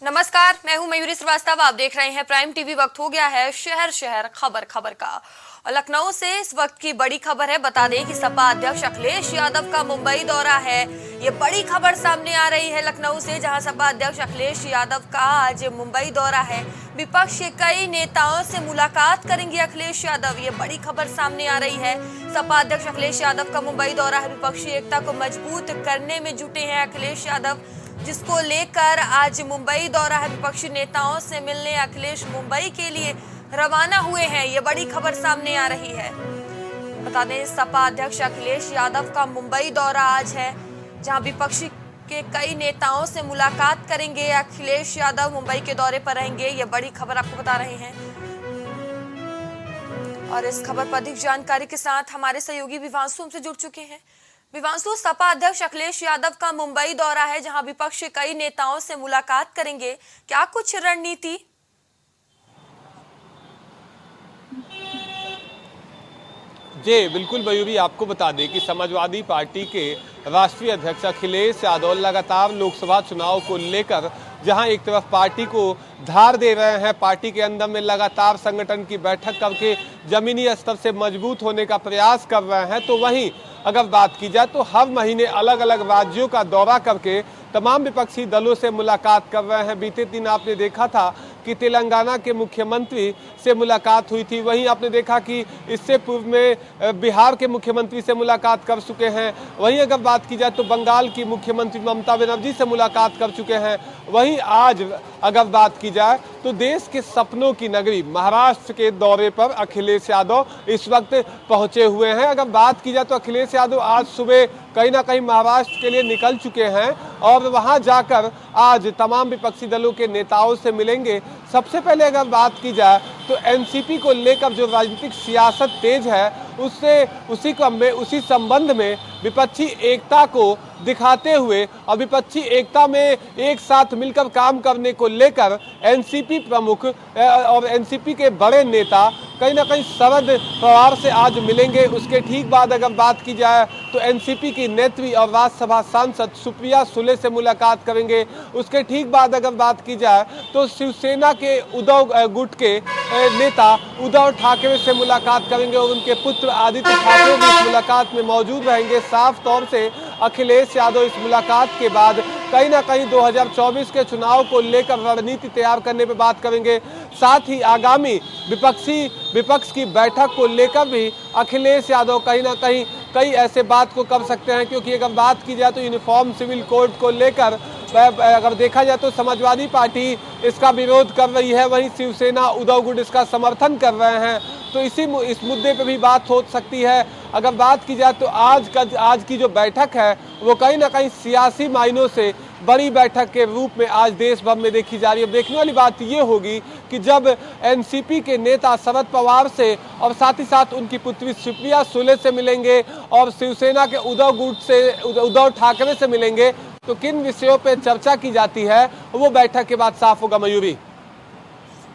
नमस्कार, मैं हूं मयूरी श्रीवास्तव। आप देख रहे हैं प्राइम टीवी। वक्त हो गया है शहर शहर खबर खबर का। और लखनऊ से इस वक्त की बड़ी खबर है। बता दें कि सपा अध्यक्ष अखिलेश यादव का मुंबई दौरा है। ये बड़ी खबर सामने आ रही है लखनऊ से, जहां सपा अध्यक्ष अखिलेश यादव का आज मुंबई दौरा है। विपक्ष के कई नेताओं से मुलाकात करेंगे अखिलेश यादव। ये बड़ी खबर सामने आ रही है। सपा अध्यक्ष अखिलेश यादव का मुंबई दौरा है। विपक्षी एकता को मजबूत करने में जुटे हैं अखिलेश यादव, जिसको लेकर आज मुंबई दौरा है। विपक्षी नेताओं से मिलने अखिलेश मुंबई के लिए रवाना हुए हैं। ये बड़ी खबर सामने आ रही है। बता दें, सपा अध्यक्ष अखिलेश यादव का मुंबई दौरा आज है, जहां विपक्षी के कई नेताओं से मुलाकात करेंगे अखिलेश यादव। मुंबई के दौरे पर रहेंगे। ये बड़ी खबर आपको बता रहे हैं। और इस खबर पर अधिक जानकारी के साथ हमारे सहयोगी विवांशु हमसे जुड़ चुके हैं। विवांशु, सपा अध्यक्ष अखिलेश यादव का मुंबई दौरा है, जहां विपक्ष के कई नेताओं से मुलाकात करेंगे। क्या कुछ रणनीति? जी बिल्कुल मयूरी, आपको बता दें कि समाजवादी पार्टी के राष्ट्रीय अध्यक्ष अखिलेश यादव लगातार लोकसभा चुनाव को लेकर जहां एक तरफ पार्टी को धार दे रहे हैं, पार्टी के अंदर में लगातार संगठन की बैठक करके जमीनी स्तर से मजबूत होने का प्रयास कर रहे हैं, तो वहीं अगर बात की जाए तो हर महीने अलग अलग राज्यों का दौरा करके तमाम विपक्षी दलों से मुलाकात कर रहे हैं। बीते दिन आपने देखा था कि तेलंगाना के मुख्यमंत्री से मुलाकात हुई थी। वहीं आपने देखा कि इससे पूर्व में बिहार के मुख्यमंत्री से मुलाकात कर चुके हैं। वहीं अगर बात की जाए तो बंगाल की मुख्यमंत्री ममता बनर्जी से मुलाकात कर चुके हैं। वहीं आज अगर बात की जाए तो देश के सपनों की नगरी महाराष्ट्र के दौरे पर अखिलेश यादव इस वक्त पहुंचे हुए हैं। अगर बात की जाए तो अखिलेश यादव आज सुबह कहीं ना कहीं महाराष्ट्र के लिए निकल चुके हैं और वहां जाकर आज तमाम विपक्षी दलों के नेताओं से मिलेंगे। सबसे पहले अगर बात की जाए तो एनसीपी को लेकर जो राजनीतिक सियासत तेज है, उसी संबंध में विपक्षी एकता को दिखाते हुए और विपक्षी एकता में एक साथ मिलकर काम करने को लेकर एनसीपी प्रमुख और एनसीपी के बड़े नेता कहीं ना कहीं शरद पवार से आज मिलेंगे। उसके ठीक बाद अगर बात की जाए तो एनसीपी की नेत्री और राज्यसभा सांसद सुप्रिया सुले से मुलाकात करेंगे। उसके ठीक बाद अगर बात की जाए तो शिवसेना के उद्धव गुट के नेता उद्धव ठाकरे से मुलाकात करेंगे और उनके पुत्र आदित्य ठाकरे भी इस मुलाकात में मौजूद रहेंगे। साफ तौर से अखिलेश यादव इस मुलाकात के बाद कहीं ना कहीं 2024 के चुनाव को लेकर रणनीति तैयार करने पर बात करेंगे। साथ ही आगामी विपक्ष की बैठक को लेकर भी अखिलेश यादव कहीं ना कहीं कई ऐसे बात को कर सकते हैं, क्योंकि अगर बात की जाए तो यूनिफॉर्म सिविल कोड को लेकर अगर देखा जाए तो समाजवादी पार्टी इसका विरोध कर रही है, वहीं शिवसेना उद्धव गुट इसका समर्थन कर रहे हैं। तो इस मुद्दे पे भी बात हो सकती है। अगर बात की जाए तो आज की जो बैठक है वो कहीं ना कहीं सियासी मायनों से बड़ी बैठक के रूप में आज देश भर में देखी जा रही है। देखने वाली बात ये होगी कि जब एनसीपी के नेता शरद पवार से और साथ ही साथ उनकी पुत्री सुप्रिया सुले से मिलेंगे और शिवसेना के उद्धव ठाकरे से मिलेंगे, तो किन विषयों पर चर्चा की जाती है वो बैठक के बाद साफ होगा। मयूरी,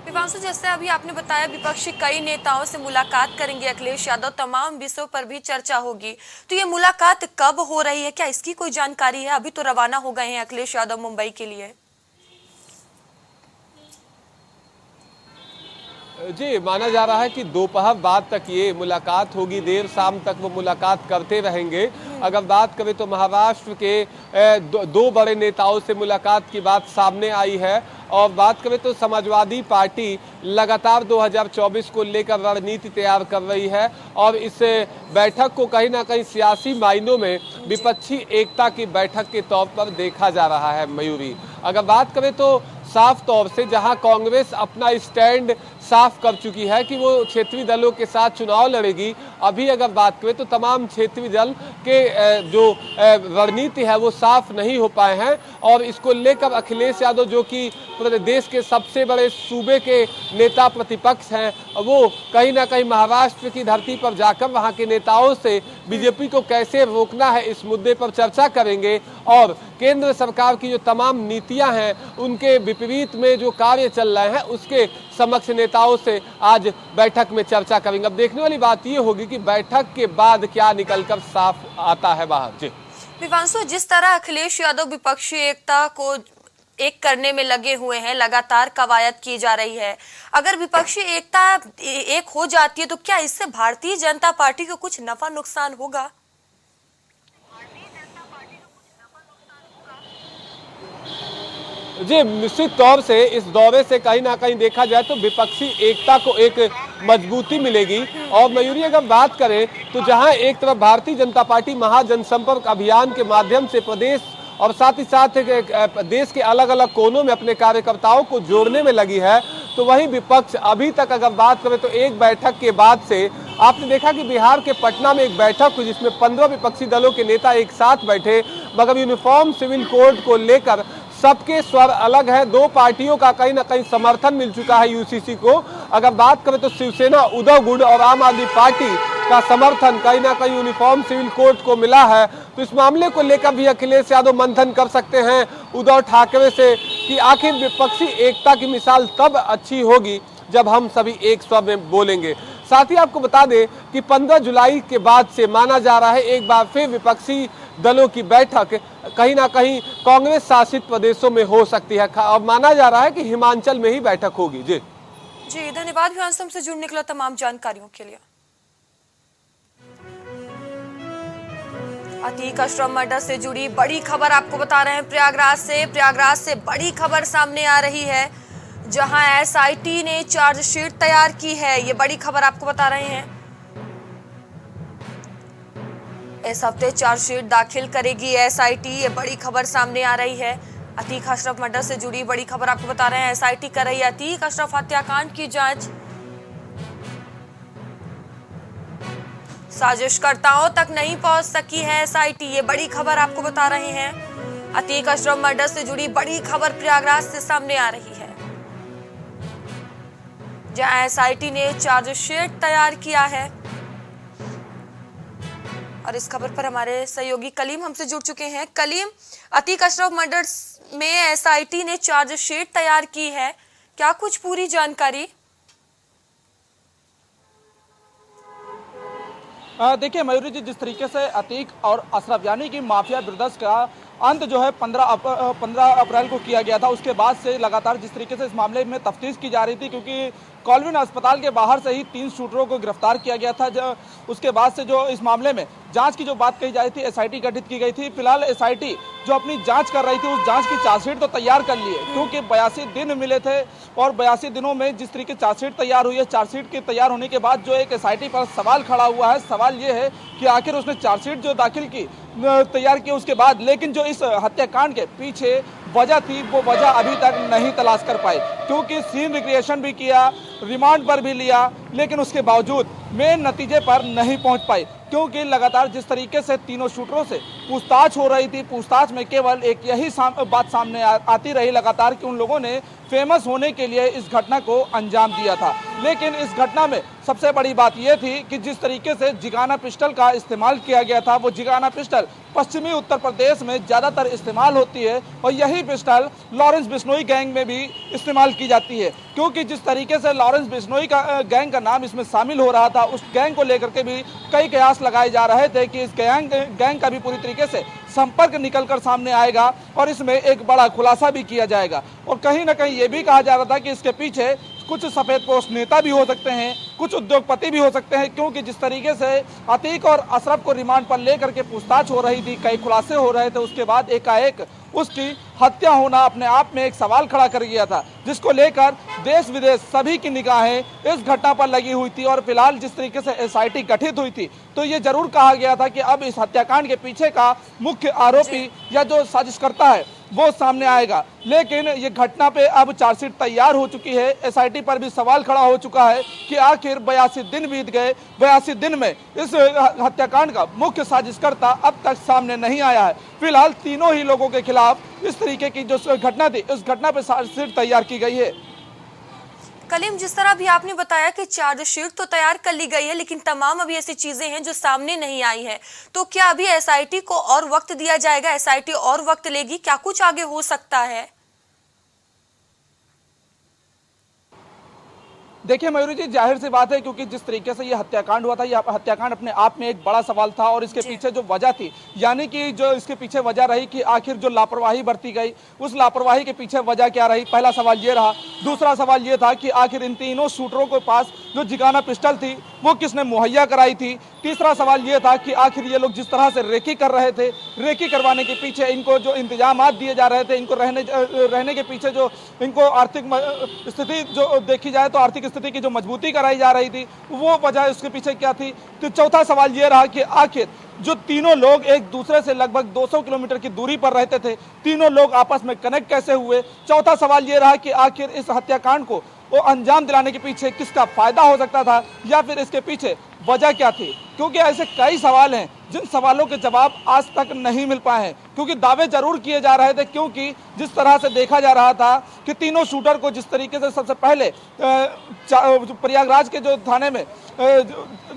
विवांशु, जैसे अभी आपने बताया विपक्षी कई नेताओं से मुलाकात करेंगे अखिलेश यादव, तमाम विषयों पर भी चर्चा होगी। तो ये मुलाकात कब हो रही है, क्या इसकी कोई जानकारी है? अभी तो रवाना हो गए हैं अखिलेश यादव मुंबई के लिए। जी, माना जा रहा है कि दोपहर बाद तक ये मुलाकात होगी, देर शाम तक वो मुलाकात करते रहेंगे। अगर बात करें तो महाराष्ट्र के दो बड़े नेताओं से मुलाकात की बात सामने आई है और बात करें तो समाजवादी पार्टी लगातार 2024 को लेकर रणनीति तैयार कर रही है और इस बैठक को कहीं ना कहीं सियासी मायनों में विपक्षी एकता की बैठक के तौर पर देखा जा रहा है। मयूरी, अगर बात करें तो साफ तौर से जहां कांग्रेस अपना स्टैंड साफ कर चुकी है कि वो क्षेत्रीय दलों के साथ चुनाव लड़ेगी, अभी अगर बात करें तो तमाम क्षेत्रीय दल के जो रणनीति है वो साफ नहीं हो पाए हैं और इसको लेकर अखिलेश यादव जो कि देश के सबसे बड़े सूबे के नेता प्रतिपक्ष हैं, वो कहीं ना कहीं महाराष्ट्र की धरती पर जाकर वहां के नेताओं से बीजेपी को कैसे रोकना है इस मुद्दे पर चर्चा करेंगे और केंद्र सरकार की जो तमाम नीतियां हैं उनके विपरीत में जो कार्य चल रहे हैं उसके समक्ष नेताओं से आज बैठक में चर्चा करेंगे। अब देखने वाली बात ये होगी कि बैठक के बाद क्या निकलकर साफ आता है बाहर। जी विवांशु, जिस तरह अखिलेश यादव विपक्षी एकता को एक करने में लगे हुए हैं, लगातार कवायद की जा रही है। अगर विपक्षी एकता एक हो जाती है तो क्या इससे भारतीय जनता पार्टी को कुछ नफा नुकसान होगा? जी, निश्चित तौर से इस दौरे से कहीं ना कहीं देखा जाए तो विपक्षी एकता को एक मजबूती मिलेगी। और मयूरी अगर बात करें तो जहां एक तरफ भारतीय जनता पार्टी महाजनसंपर्क अभियान के माध्यम से प्रदेश और साथ ही साथ देश के अलग अलग कोनों में अपने कार्यकर्ताओं को जोड़ने में लगी है, तो वहीं विपक्ष अभी तक अगर बात करें तो एक बैठक के बाद से आपने देखा कि बिहार के पटना में एक बैठक हुई जिसमें 15 विपक्षी दलों के नेता एक साथ बैठे, मगर यूनिफॉर्म सिविल कोड को लेकर सबके स्वर अलग है। दो पार्टियों का कहीं ना कहीं समर्थन मिल चुका है यूसीसी को। अगर बात करें तो शिवसेना उद्धव गुट और आम आदमी पार्टी का समर्थन कहीं ना कहीं यूनिफॉर्म सिविल कोड को मिला है। तो इस मामले को लेकर भी अखिलेश यादव मंथन कर सकते हैं उद्धव ठाकरे से कि आखिर विपक्षी एकता की मिसाल तब अच्छी होगी जब हम सभी एक स्वर में बोलेंगे। साथ ही आपको बता दें कि 15 जुलाई के बाद से माना जा रहा है एक बार फिर विपक्षी दलों की बैठक कहीं ना कहीं कांग्रेस शासित प्रदेशों में हो सकती है और माना जा रहा है कि हिमाचल में ही बैठक होगी। जी जी, धन्यवाद भिवांशु से जुड़ने के लिए तमाम जानकारियों के लिए। अतीक अशरफ मर्डर से जुड़ी बड़ी खबर आपको बता रहे हैं प्रयागराज से बड़ी खबर सामने आ रही है, जहां एसआईटी ने चार्जशीट तैयार की है। ये बड़ी खबर आपको बता रहे हैं। इस हफ्ते चार्जशीट दाखिल करेगी एसआईटी, ये बड़ी खबर सामने आ रही है। अतीक अशरफ मर्डर से जुड़ी बड़ी खबर आपको बता रहे हैं। एसआईटी कर रही है अतीक अशरफ हत्याकांड की जांच। साजिशकर्ताओं तक नहीं पहुंच सकी है एसआईटी, ये बड़ी खबर आपको बता रहे हैं। अतीक अशरफ मर्डर से जुड़ी बड़ी खबर प्रयागराज से सामने आ रही है, जहां एसआईटी ने चार्जशीट तैयार किया है। और इस खबर पर हमारे सहयोगी कलीम हमसे जुड़ चुके हैं। कलीम, अतीक अशरफ मर्डर में एसआईटी ने चार्जशीट तैयार की है, क्या कुछ पूरी जानकारी? देखिए मयूरी जी, जिस तरीके से अतीक और अशरफ यानी कि माफिया ब्रदर्स का अंत जो है 15 अप्रैल को किया गया था, उसके बाद से लगातार जिस तरीके से इस मामले में तफ्तीश की जा रही थी, क्योंकि कॉलविन अस्पताल के बाहर से ही 3 शूटरों को गिरफ्तार किया गया था। उसके बाद से जो इस मामले में जांच की जो बात कही जा रही थी, एसआईटी गठित की गई थी। फिलहाल एसआईटी जो अपनी जांच कर रही थी, उस जांच की चार्जशीट तो तैयार कर ली है, क्योंकि 82 दिन मिले थे और 82 दिनों में जिस तरीके चार्जशीट तैयार हुई है, चार्जशीट के तैयार होने के बाद जो एक एसआईटी पर सवाल खड़ा हुआ है, सवाल ये है कि आखिर उसने चार्जशीट जो दाखिल की तैयार की उसके बाद, लेकिन जो इस हत्याकांड के पीछे वजह थी वो वजह अभी तक नहीं तलाश कर पाए, क्योंकि सीन रिक्रिएशन भी किया, रिमांड पर भी लिया, लेकिन उसके बावजूद मेन नतीजे पर नहीं पहुंच पाए। क्योंकि लगातार जिस तरीके से तीनों शूटरों से पूछताछ हो रही थी, पूछताछ में केवल एक यही बात सामने आती रही लगातार कि उन लोगों ने फेमस होने के लिए इस घटना को अंजाम दिया था। लेकिन इस घटना में सबसे बड़ी बात यह थी कि जिस तरीके से जिगाना पिस्टल का इस्तेमाल किया गया था, वो जिगाना पिस्टल पश्चिमी उत्तर प्रदेश में ज़्यादातर इस्तेमाल होती है और यही पिस्टल लॉरेंस बिश्नोई गैंग में भी इस्तेमाल की जाती है। क्योंकि जिस तरीके से लॉरेंस बिश्नोई का गैंग का नाम इसमें शामिल हो रहा था, उस गैंग को लेकर के भी कई कयास लगाए जा रहे थे कि इस गैंग का भी पूरी तरीके से संपर्क निकलकर सामने आएगा और इसमें एक बड़ा खुलासा भी किया जाएगा। और कहीं ना कहीं ये भी कहा जा रहा था कि इसके पीछे कुछ सफेद पोस्ट नेता भी हो सकते हैं, कुछ उद्योगपति भी हो सकते हैं, क्योंकि जिस तरीके से अतीक और अशरफ को रिमांड पर लेकर के पूछताछ हो रही थी, कई खुलासे हो रहे थे, उसके बाद एकाएक उसकी हत्या होना अपने आप में एक सवाल खड़ा कर गया था, जिसको लेकर देश विदेश सभी की निगाहें इस घटना पर लगी हुई थी। और फिलहाल जिस तरीके से एसआईटी गठित हुई थी, तो ये जरूर कहा गया था कि अब इस हत्याकांड के पीछे का मुख्य आरोपी या जो साजिशकर्ता है वो सामने आएगा। लेकिन ये घटना पे अब चार्जशीट तैयार हो चुकी है, एसआईटी पर भी सवाल खड़ा हो चुका है कि आखिर 82 दिन बीत गए, 82 दिन में इस हत्याकांड का मुख्य साजिशकर्ता अब तक सामने नहीं आया है। फिलहाल तीनों ही लोगों के खिलाफ इस तरीके की जो घटना थी, उस घटना पे चार्जशीट तैयार की गई है। कलीम, जिस तरह भी आपने बताया कि चार्जशीट तो तैयार कर ली गई है, लेकिन तमाम अभी ऐसी चीजें हैं जो सामने नहीं आई है, तो क्या अभी एसआईटी को और वक्त दिया जाएगा? एसआईटी और वक्त लेगी? क्या कुछ आगे हो सकता है? देखिए मयूरी जी, जाहिर सी बात है क्योंकि जिस तरीके से ये हत्याकांड हुआ था, ये हत्याकांड अपने आप में एक बड़ा सवाल था और इसके पीछे जो वजह थी, यानी कि जो इसके पीछे वजह रही कि आखिर जो लापरवाही बरती गई, उस लापरवाही के पीछे वजह क्या रही, पहला सवाल ये रहा। दूसरा सवाल ये था कि आखिर इन तीनों शूटरों के पास जो जिगाना पिस्टल थी वो किसने मुहैया कराई थी। तीसरा सवाल ये था कि आखिर ये लोग जिस तरह से रेकी कर रहे थे, रेकी करवाने के पीछे इनको जो इंतजाम दिए जा रहे थे, इनको रहने के पीछे जो इनको आर्थिक स्थिति जो देखी जाए तो आर्थिक स्थिति की जो मजबूती कराई जा रही थी, वो वजह उसके पीछे क्या थी। तो चौथा सवाल ये रहा कि आखिर जो तीनों लोग एक दूसरे से लगभग 200 किलोमीटर की दूरी पर रहते थे, तीनों लोग आपस में कनेक्ट कैसे हुए। चौथा सवाल ये रहा कि आखिर इस हत्याकांड को वो अंजाम दिलाने के पीछे किसका फायदा हो सकता था या फिर इसके पीछे वजह क्या थी। क्योंकि ऐसे कई सवाल हैं जिन सवालों के जवाब आज तक नहीं मिल पाए हैं, क्योंकि दावे जरूर किए जा रहे थे, क्योंकि जिस तरह से देखा जा रहा था कि तीनों शूटर को जिस तरीके से सबसे पहले प्रयागराज के जो थाने में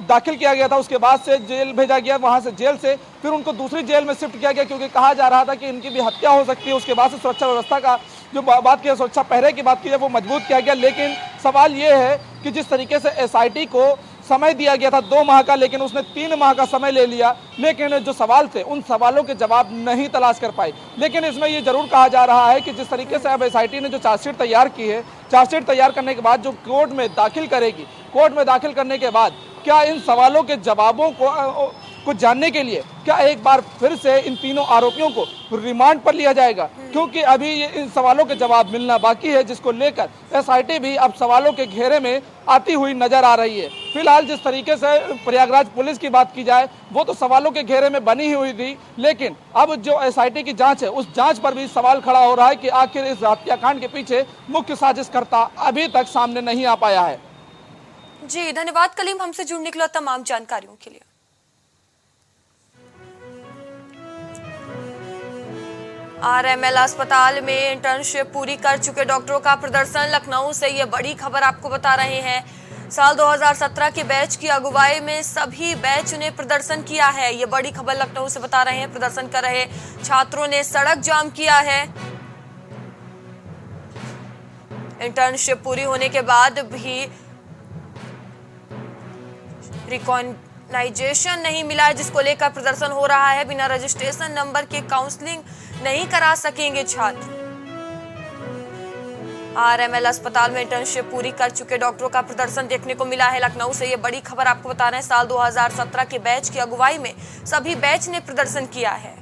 दाखिल किया गया था, उसके बाद से जेल भेजा गया, वहां से जेल से फिर उनको दूसरी जेल में शिफ्ट किया गया, क्योंकि कहा जा रहा था कि इनकी भी हत्या हो सकती है। उसके बाद से सुरक्षा व्यवस्था का जो बात की, सुरक्षा पहरे की बात की है, वो मजबूत किया गया। लेकिन सवाल ये है कि जिस तरीके से एसआईटी को समय दिया गया था 2 माह का, लेकिन उसने 3 माह का समय ले लिया, लेकिन जो सवाल थे उन सवालों के जवाब नहीं तलाश कर पाई। लेकिन इसमें ये जरूर कहा जा रहा है कि जिस तरीके से अब एसआईटी ने जो चार्जशीट तैयार की है, चार्जशीट तैयार करने के बाद जो कोर्ट में दाखिल करेगी, कोर्ट में दाखिल करने के बाद क्या इन सवालों के जवाबों को जानने के लिए क्या एक बार फिर से इन तीनों आरोपियों को रिमांड पर लिया जाएगा, क्योंकि अभी ये इन सवालों के जवाब मिलना बाकी है, जिसको लेकर एसआईटी भी अब सवालों के घेरे में आती हुई नजर आ रही है। फिलहाल जिस तरीके से प्रयागराज पुलिस की बात की जाए, वो तो सवालों के घेरे में बनी हुई थी, लेकिन अब जो एसआईटी की जांच है, उस जांच पर भी सवाल खड़ा हो रहा है कि आखिर इस हत्याकांड के पीछे मुख्य साजिशकर्ता अभी तक सामने नहीं आ पाया है। जी धन्यवाद कलीम, हमसे जुड़ने के लिए तमाम जानकारियों के लिए। आरएमएल अस्पताल में इंटर्नशिप पूरी कर चुके डॉक्टरों का प्रदर्शन। लखनऊ से ये बड़ी खबर आपको बता रहे हैं। साल 2017 के बैच की अगुवाई में सभी बैच ने प्रदर्शन किया है। ये बड़ी खबर लखनऊ से बता रहे हैं। प्रदर्शन कर रहे छात्रों ने सड़क जाम किया है। इंटर्नशिप पूरी होने के बाद भी रिकॉग्नाइजेशन नहीं मिला है, जिसको लेकर प्रदर्शन हो रहा है। बिना रजिस्ट्रेशन नंबर के काउंसलिंग नहीं करा सकेंगे छात्र। आरएमएल अस्पताल में इंटर्नशिप पूरी कर चुके डॉक्टरों का प्रदर्शन देखने को मिला है। लखनऊ से ये बड़ी खबर आपको बता रहे हैं। साल 2017 के बैच की अगुवाई में सभी बैच ने प्रदर्शन किया है।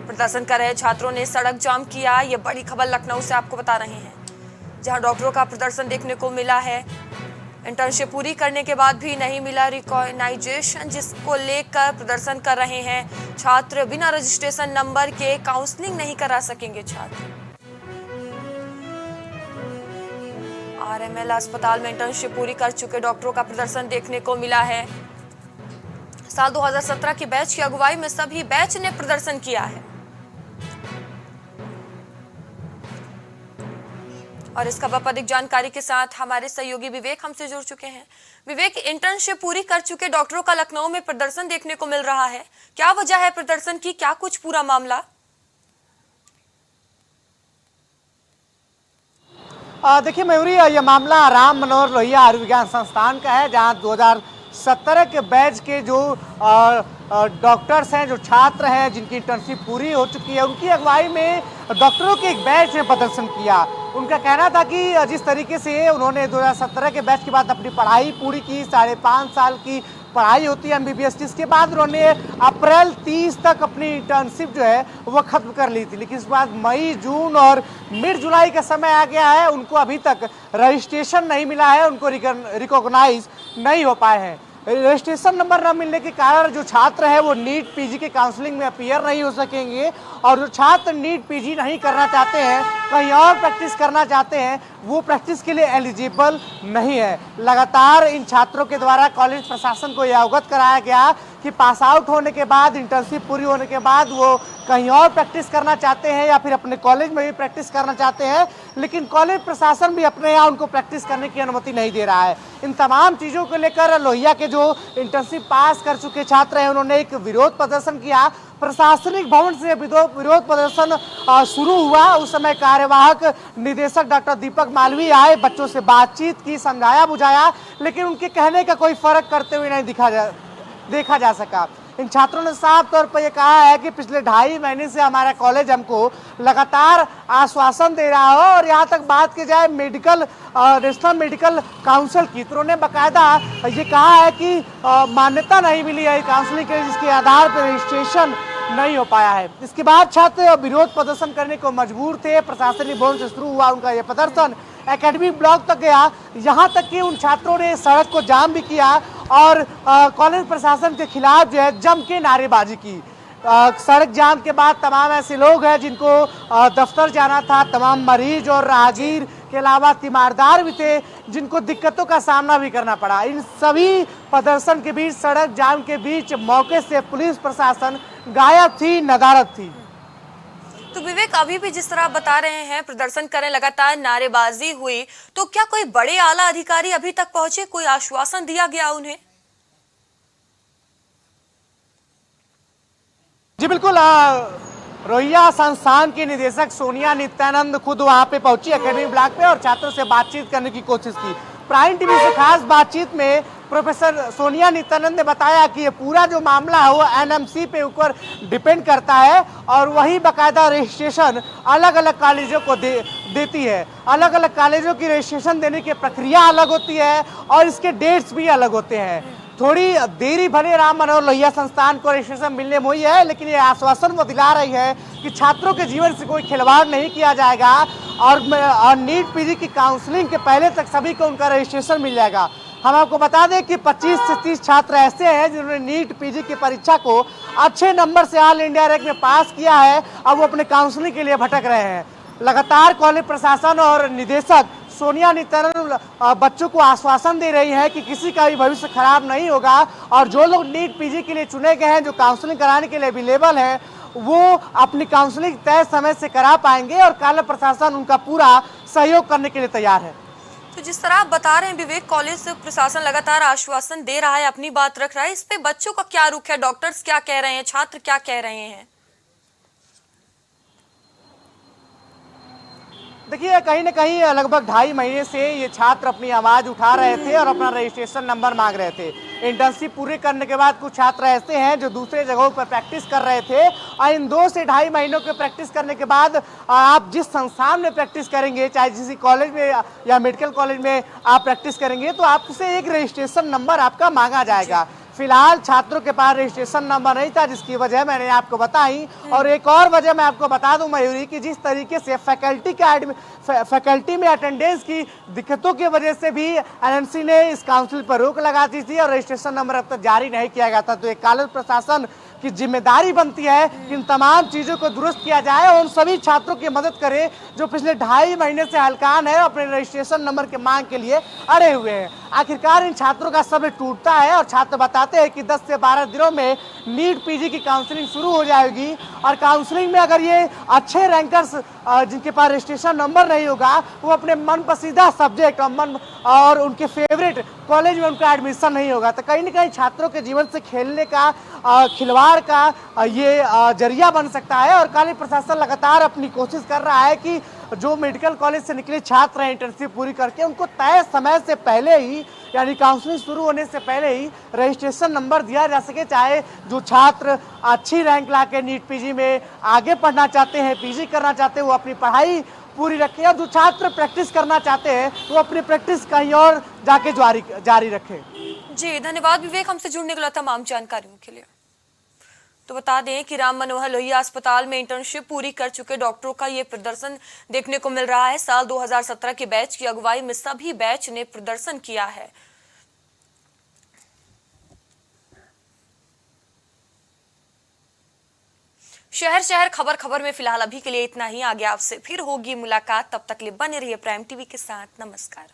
प्रदर्शन कर रहे छात्रों ने सड़क जाम किया। ये बड़ी खबर लखनऊ से आपको बता रहे हैं, जहां डॉक्टरों का प्रदर्शन देखने को मिला है। इंटर्नशिप पूरी करने के बाद भी नहीं मिला रिकॉग्नाइजेशन, जिसको लेकर प्रदर्शन कर रहे हैं छात्र। बिना रजिस्ट्रेशन नंबर के काउंसलिंग नहीं करा सकेंगे छात्र। आरएमएल अस्पताल में इंटर्नशिप पूरी कर चुके डॉक्टरों का प्रदर्शन देखने को मिला है। साल 2017 के बैच की अगुवाई में सभी बैच ने प्रदर्शन किया है। और इस खबर पर अधिक जानकारी के साथ हमारे सहयोगी विवेक हमसे जुड़ चुके हैं। विवेक, इंटर्नशिप पूरी कर चुके डॉक्टरों का लखनऊ में प्रदर्शन देखने को मिल रहा है, क्या वजह है प्रदर्शन की, क्या कुछ पूरा मामला? देखिए मयूरी, यह मामला राम मनोहर लोहिया आयुर्विज्ञान संस्थान का है, जहां 2017 के बैच के जो डॉक्टर्स हैं, जो छात्र हैं, जिनकी इंटर्नशिप पूरी हो चुकी है, उनकी अगुवाई में डॉक्टरों के एक बैच ने प्रदर्शन किया। उनका कहना था कि जिस तरीके से उन्होंने 2017 के बैच के बाद अपनी पढ़ाई पूरी की, 5.5 साल की पढ़ाई होती है एमबीबीएस की, इसके बाद उन्होंने अप्रैल 30 तक अपनी इंटर्नशिप जो है वो खत्म कर ली थी। लेकिन इस बाद मई, जून और मिड जुलाई का समय आ गया है, उनको अभी तक रजिस्ट्रेशन नहीं मिला है, उनको रिकॉग्नाइज नहीं हो पाए हैं। रजिस्ट्रेशन नंबर न मिलने के कारण जो छात्र है वो नीट पीजी के काउंसलिंग में अपीयर नहीं हो सकेंगे, और जो छात्र नीट पीजी नहीं करना चाहते हैं, कहीं और प्रैक्टिस करना चाहते हैं, वो प्रैक्टिस के लिए एलिजिबल नहीं है। लगातार इन छात्रों के द्वारा कॉलेज प्रशासन को यह अवगत कराया गया कि पास आउट होने के बाद, इंटर्नशिप पूरी होने के बाद वो कहीं और प्रैक्टिस करना चाहते हैं या फिर अपने कॉलेज में भी प्रैक्टिस करना चाहते हैं, लेकिन कॉलेज प्रशासन भी अपने यहाँ उनको प्रैक्टिस करने की अनुमति नहीं दे रहा है। इन तमाम चीज़ों को लेकर लोहिया के जो इंटर्नशिप पास कर चुके छात्र हैं, उन्होंने एक विरोध प्रदर्शन किया। प्रशासनिक भवन से विरोध प्रदर्शन शुरू हुआ। उस समय कार्यवाहक निदेशक डॉक्टर दीपक मालवीय आए, बच्चों से बातचीत की, समझाया बुझाया, लेकिन उनके कहने का कोई फर्क करते हुए नहीं देखा जा सका। इन छात्रों ने साफ तौर पर यह कहा है कि पिछले 2.5 महीने से हमारा कॉलेज हमको लगातार आश्वासन दे रहा हो, और यहाँ तक बात की जाए नेशनल मेडिकल काउंसिल की, तो उन्होंने बाकायदा ये कहा है कि मान्यता नहीं मिली है काउंसिलिंग के, जिसके आधार पर रजिस्ट्रेशन नहीं हो पाया है। इसके बाद छात्र विरोध प्रदर्शन करने को मजबूर थे। प्रशासनिक भवन से शुरू हुआ उनका यह प्रदर्शन एकेडमिक ब्लॉक तक गया, यहाँ तक कि उन छात्रों ने सड़क को जाम भी किया और कॉलेज प्रशासन के खिलाफ जो है जम के नारेबाजी की। सड़क जाम के बाद तमाम ऐसे लोग हैं जिनको दफ्तर जाना था, तमाम मरीज और राहगीर के अलावा तीमारदार भी थे जिनको दिक्कतों का सामना भी करना पड़ा। इन सभी प्रदर्शन के बीच, सड़क जाम के बीच मौके से पुलिस प्रशासन गायब थी, नदारद थी। तो विवेक, अभी भी जिस तरह आप बता रहे हैं प्रदर्शन करें, लगातार नारेबाजी हुई, तो क्या कोई बड़े आला अधिकारी अभी तक पहुंचे, कोई आश्वासन दिया गया उन्हें? जी बिल्कुल, रोहिया संस्थान की निदेशक सोनिया नित्यानंद खुद वहां पे पहुंची एकेडमिक ब्लॉक पे और छात्रों से बातचीत करने की कोशिश की। प्राइम टीवी से खास बातचीत में प्रोफेसर सोनिया नित्यानंद ने बताया कि ये पूरा जो मामला है वो एनएमसी पे ऊपर डिपेंड करता है और वही बाकायदा रजिस्ट्रेशन अलग अलग कॉलेजों को देती है। अलग अलग कॉलेजों की रजिस्ट्रेशन देने की प्रक्रिया अलग होती है और इसके डेट्स भी अलग होते हैं। थोड़ी देरी भले राम मनोहर लोहिया संस्थान को रजिस्ट्रेशन मिलने में हुई है, लेकिन ये आश्वासन वो दिला रही है कि छात्रों के जीवन से कोई खिलवाड़ नहीं किया जाएगा और नीट पीजी की काउंसलिंग के पहले तक सभी को उनका रजिस्ट्रेशन मिल जाएगा। हम आपको बता दें कि 25 से 30 छात्र ऐसे हैं जिन्होंने नीट पीजी की परीक्षा को अच्छे नंबर से ऑल इंडिया रैंक में पास किया है, अब वो अपने काउंसलिंग के लिए भटक रहे हैं। लगातार कॉलेज प्रशासन और निदेशक सोनिया नित्यानंद बच्चों को आश्वासन दे रही है कि किसी का भी भविष्य खराब नहीं होगा और जो लोग नीट पीजी के लिए चुने गए हैं, जो काउंसलिंग कराने के लिए अवेलेबल है, वो अपनी काउंसलिंग तय समय से करा पाएंगे और कॉलेज प्रशासन उनका पूरा सहयोग करने के लिए तैयार है। तो जिस तरह आप बता रहे हैं विवेक, कॉलेज प्रशासन लगातार आश्वासन दे रहा है, अपनी बात रख रहा है, इस पे बच्चों का क्या रुख है? डॉक्टर्स क्या कह रहे हैं, छात्र क्या कह रहे हैं? देखिए, कहीं ना कहीं लगभग 2.5 महीने से ये छात्र अपनी आवाज़ उठा रहे थे और अपना रजिस्ट्रेशन नंबर मांग रहे थे। इंटर्नशिप पूरी करने के बाद कुछ छात्र ऐसे हैं जो दूसरे जगहों पर प्रैक्टिस कर रहे थे और इन 2 से 2.5 महीनों के प्रैक्टिस करने के बाद आप जिस संस्थान में प्रैक्टिस करेंगे, चाहे किसी कॉलेज में या मेडिकल कॉलेज में आप प्रैक्टिस करेंगे, तो आपसे एक रजिस्ट्रेशन नंबर आपका मांगा जाएगा। फिलहाल छात्रों के पास रजिस्ट्रेशन नंबर नहीं था, जिसकी वजह मैंने आपको बताई। और एक और वजह मैं आपको बता दूं मयूरी कि जिस तरीके से फैकल्टी में अटेंडेंस की दिक्कतों की वजह से भी एनएमसी ने इस काउंसिल पर रोक लगा दी थी और रजिस्ट्रेशन नंबर अब तक जारी नहीं किया गया था। तो एक कॉलेज प्रशासन की जिम्मेदारी बनती है कि इन तमाम चीज़ों को दुरुस्त किया जाए और उन सभी छात्रों की मदद करे जो पिछले 2.5 महीने से हलकान है, अपने रजिस्ट्रेशन नंबर के मांग के लिए अड़े हुए हैं। आखिरकार इन छात्रों का सब्र टूटता है और छात्र बताते हैं कि 10 से 12 दिनों में नीट पीजी की काउंसलिंग शुरू हो जाएगी और काउंसलिंग में अगर ये अच्छे रैंकर्स जिनके पास रजिस्ट्रेशन नंबर नहीं होगा, वो अपने मन पसंदीदा सब्जेक्ट और उनके फेवरेट कॉलेज में उनका एडमिशन नहीं होगा, तो कहीं ना कहीं छात्रों के जीवन से खेलने का, खिलवाड़ का ये जरिया बन सकता है। और कॉलेज प्रशासन लगातार अपनी कोशिश कर रहा है कि जो मेडिकल कॉलेज से निकले छात्र हैं इंटर्नशिप पूरी करके, उनको तय समय से पहले ही, यानी काउंसलिंग शुरू होने से पहले ही रजिस्ट्रेशन नंबर दिया जा सके। चाहे जो छात्र अच्छी रैंक ला के नीट पीजी में आगे पढ़ना चाहते हैं, पीजी करना चाहते हैं, वो अपनी पढ़ाई पूरी रखें और जो छात्र प्रैक्टिस करना चाहते हैं वो अपनी प्रैक्टिस कहीं और जाके जारी रखें। जी धन्यवाद विवेक, हमसे जुड़ने के लिए तमाम जानकारियों के लिए। तो बता दें कि राम मनोहर लोहिया अस्पताल में इंटर्नशिप पूरी कर चुके डॉक्टरों का ये प्रदर्शन देखने को मिल रहा है। साल 2017 के बैच की अगुवाई में सभी बैच ने प्रदर्शन किया है। शहर शहर खबर खबर में फिलहाल अभी के लिए इतना ही। आगे आपसे फिर होगी मुलाकात, तब तक के लिए बने रहिए प्राइम टीवी के साथ। नमस्कार।